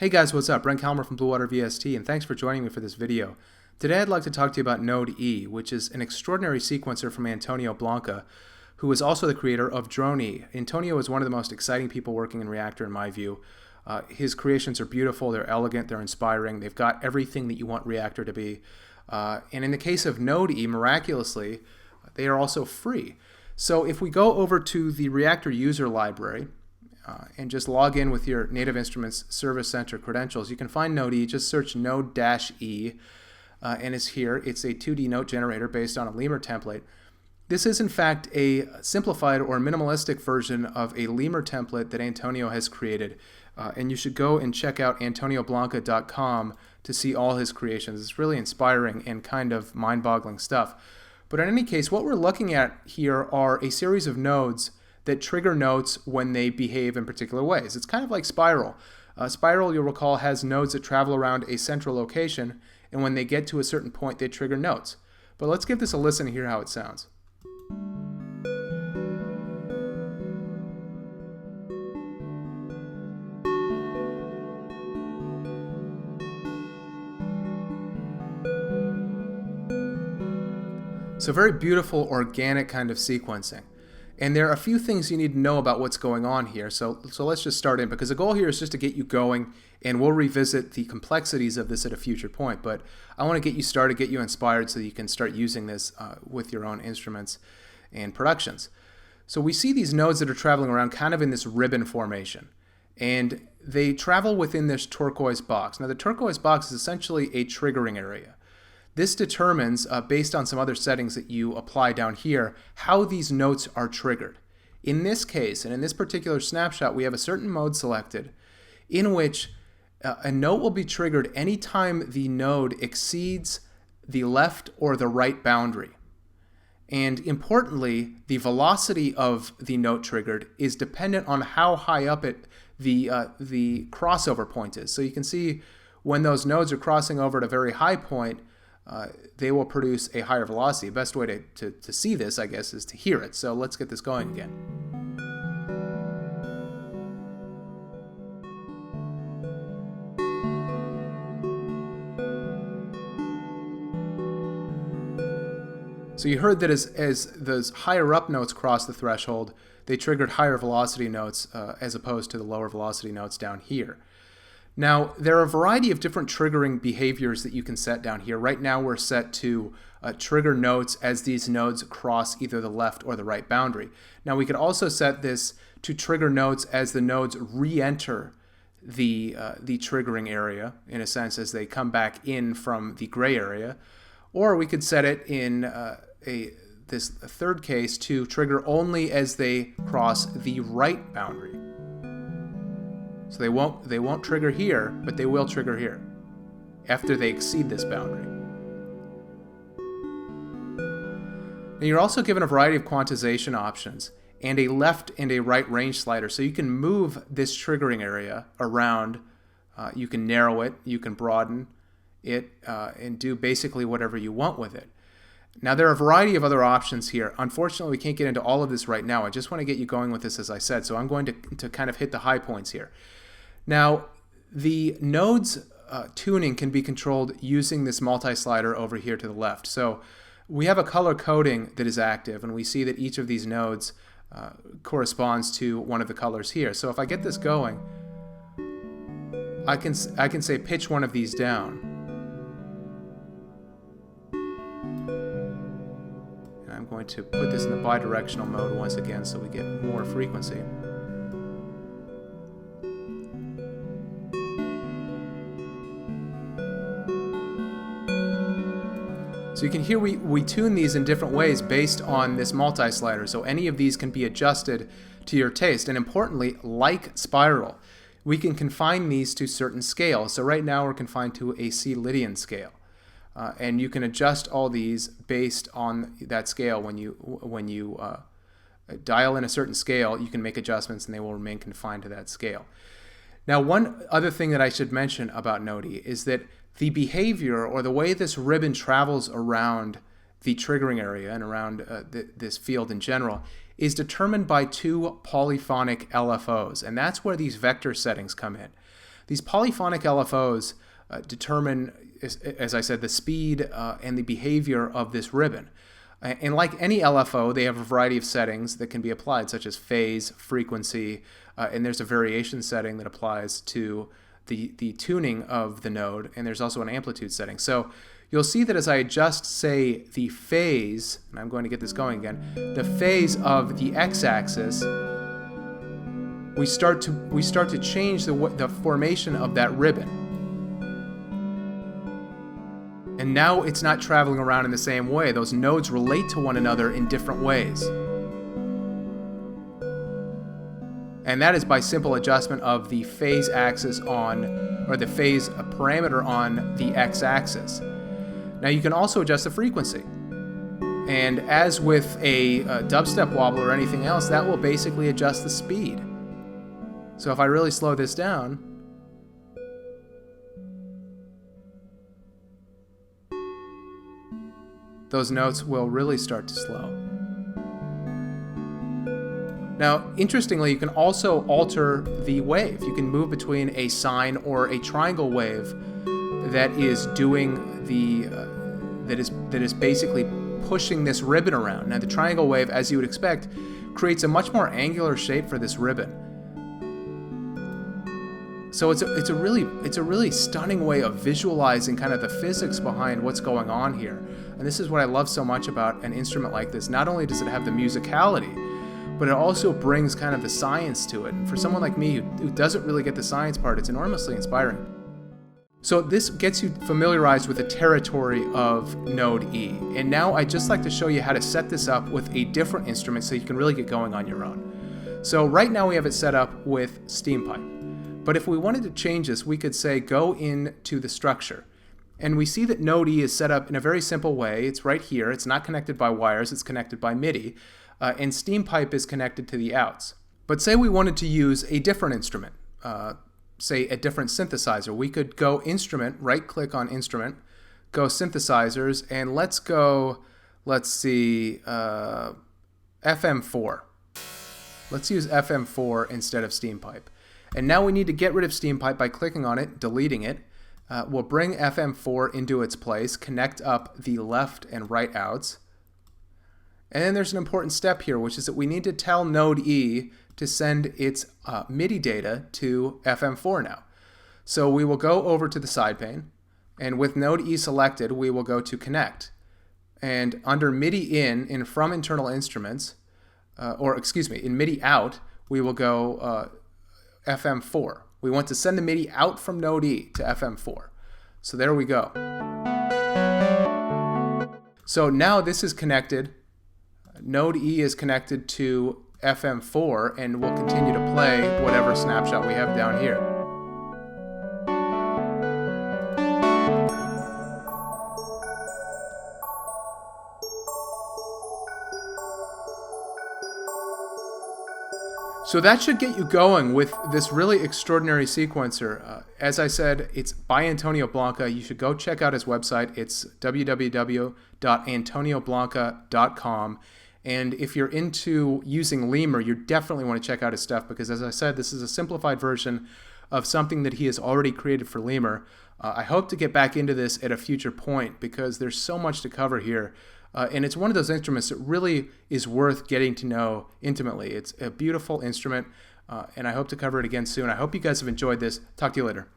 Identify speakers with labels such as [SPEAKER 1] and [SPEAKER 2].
[SPEAKER 1] Hey guys, what's up? Brent Calmer from Blue Water VST, and thanks for joining me for this video. Today I'd like to talk to you about Node E, which is an extraordinary sequencer from Antonio Blanca, who is also the creator of Drone E. Antonio is one of the most exciting people working in Reaktor in my view. His creations are beautiful, they're elegant, they're inspiring, they've got everything that you want Reaktor to be. And in the case of Node E, miraculously, they are also free. So if we go over to the Reaktor user library, and just log in with your Native Instruments Service Center credentials, you can find Node E. Just search Node-E, and it's here. It's a 2D note generator based on a Lemur template. This is in fact a simplified or minimalistic version of a Lemur template that Antonio has created, and you should go and check out antonioblanca.com to see all his creations. It's really inspiring and kind of mind-boggling stuff. But in any case, what we're looking at here are a series of nodes that trigger notes when they behave in particular ways. It's kind of like Spiral. Spiral, you'll recall, has nodes that travel around a central location, and when they get to a certain point, they trigger notes. But let's give this a listen and hear how it sounds. So very beautiful, organic kind of sequencing. And there are a few things you need to know about what's going on here. So let's just start in, because the goal here is just to get you going, and we'll revisit the complexities of this at a future point. But I want to get you started, get you inspired so that you can start using this with your own instruments and productions. So we see these nodes that are traveling around kind of in this ribbon formation. And they travel within this turquoise box. Now the turquoise box is essentially a triggering area. This determines, based on some other settings that you apply down here, how these notes are triggered. In this case, and in this particular snapshot, we have a certain mode selected in which a note will be triggered anytime the node exceeds the left or the right boundary. And importantly, the velocity of the note triggered is dependent on how high up the crossover point is. So you can see when those nodes are crossing over at a very high point, they will produce a higher velocity. The best way to see this, I guess, is to hear it. So let's get this going again. So you heard that as those higher up notes crossed the threshold, they triggered higher velocity notes as opposed to the lower velocity notes down here. Now, there are a variety of different triggering behaviors that you can set down here. Right now, we're set to trigger notes as these nodes cross either the left or the right boundary. Now, we could also set this to trigger notes as the nodes re-enter the triggering area, in a sense, as they come back in from the gray area. Or we could set it in this third case to trigger only as they cross the right boundary. So they won't trigger here, but they will trigger here after they exceed this boundary. And you're also given a variety of quantization options and a left and a right range slider. So you can move this triggering area around. You can narrow it, you can broaden it, and do basically whatever you want with it. Now, there are a variety of other options here. Unfortunately, we can't get into all of this right now. I just want to get you going with this, as I said. So I'm going to kind of hit the high points here. Now, the nodes tuning can be controlled using this multi-slider over here to the left. So we have a color coding that is active, and we see that each of these nodes corresponds to one of the colors here. So if I get this going, I can say pitch one of these down. And I'm going to put this in the bidirectional mode once again so we get more frequency. So you can hear we tune these in different ways based on this multi-slider. So any of these can be adjusted to your taste. And importantly, like Spiral, we can confine these to certain scales. So right now we're confined to a C Lydian scale. And you can adjust all these based on that scale. When you dial in a certain scale, you can make adjustments and they will remain confined to that scale. Now, one other thing that I should mention about Node E is that the behavior, or the way this ribbon travels around the triggering area and around this field in general, is determined by two polyphonic LFOs, and that's where these vector settings come in. These polyphonic LFOs determine, as I said, the speed and the behavior of this ribbon. And like any LFO, they have a variety of settings that can be applied, such as phase, frequency, and there's a variation setting that applies to the tuning of the node, and there's also an amplitude setting. So you'll see that as I adjust, say, the phase, and I'm going to get this going again, the phase of the x-axis, we start to change the formation of that ribbon. And now it's not traveling around in the same way. Those nodes relate to one another in different ways. And that is by simple adjustment of the phase axis or the phase parameter on the x-axis. Now you can also adjust the frequency. And as with a dubstep wobble or anything else, that will basically adjust the speed. So if I really slow this down, those notes will really start to slow. Now, interestingly, you can also alter the wave. You can move between a sine or a triangle wave that is doing that is basically pushing this ribbon around. Now, the triangle wave, as you would expect, creates a much more angular shape for this ribbon. So it's a really stunning way of visualizing kind of the physics behind what's going on here. And this is what I love so much about an instrument like this. Not only does it have the musicality, but it also brings kind of the science to it. And for someone like me who doesn't really get the science part, it's enormously inspiring. So this gets you familiarized with the territory of node E. And now I'd just like to show you how to set this up with a different instrument so you can really get going on your own. So right now we have it set up with steam pipe. But if we wanted to change this, we could say go into the structure. And we see that node E is set up in a very simple way. It's right here. It's not connected by wires. It's connected by MIDI. And steam pipe is connected to the outs. But say we wanted to use a different instrument, say a different synthesizer. We could go instrument, right-click on instrument, go synthesizers, and let's see, FM4. Let's use FM4 instead of steam pipe. And now we need to get rid of steam pipe by clicking on it, deleting it. We'll bring FM4 into its place, connect up the left and right outs. And then there's an important step here, which is that we need to tell node E to send its MIDI data to FM4 now. So we will go over to the side pane, and with node E selected, we will go to connect. And under MIDI in from internal instruments, in MIDI out, we will go FM4. We want to send the MIDI out from node E to FM4. So there we go. So now this is connected. Node E is connected to FM4, and we'll continue to play whatever snapshot we have down here. So that should get you going with this really extraordinary sequencer. As I said, it's by Antonio Blanca. You should go check out his website. It's www.antonioblanca.com. And if you're into using Lemur, you definitely want to check out his stuff because, as I said, this is a simplified version of something that he has already created for Lemur. I hope to get back into this at a future point because there's so much to cover here. And it's one of those instruments that really is worth getting to know intimately. It's a beautiful instrument, and I hope to cover it again soon. I hope you guys have enjoyed this. Talk to you later.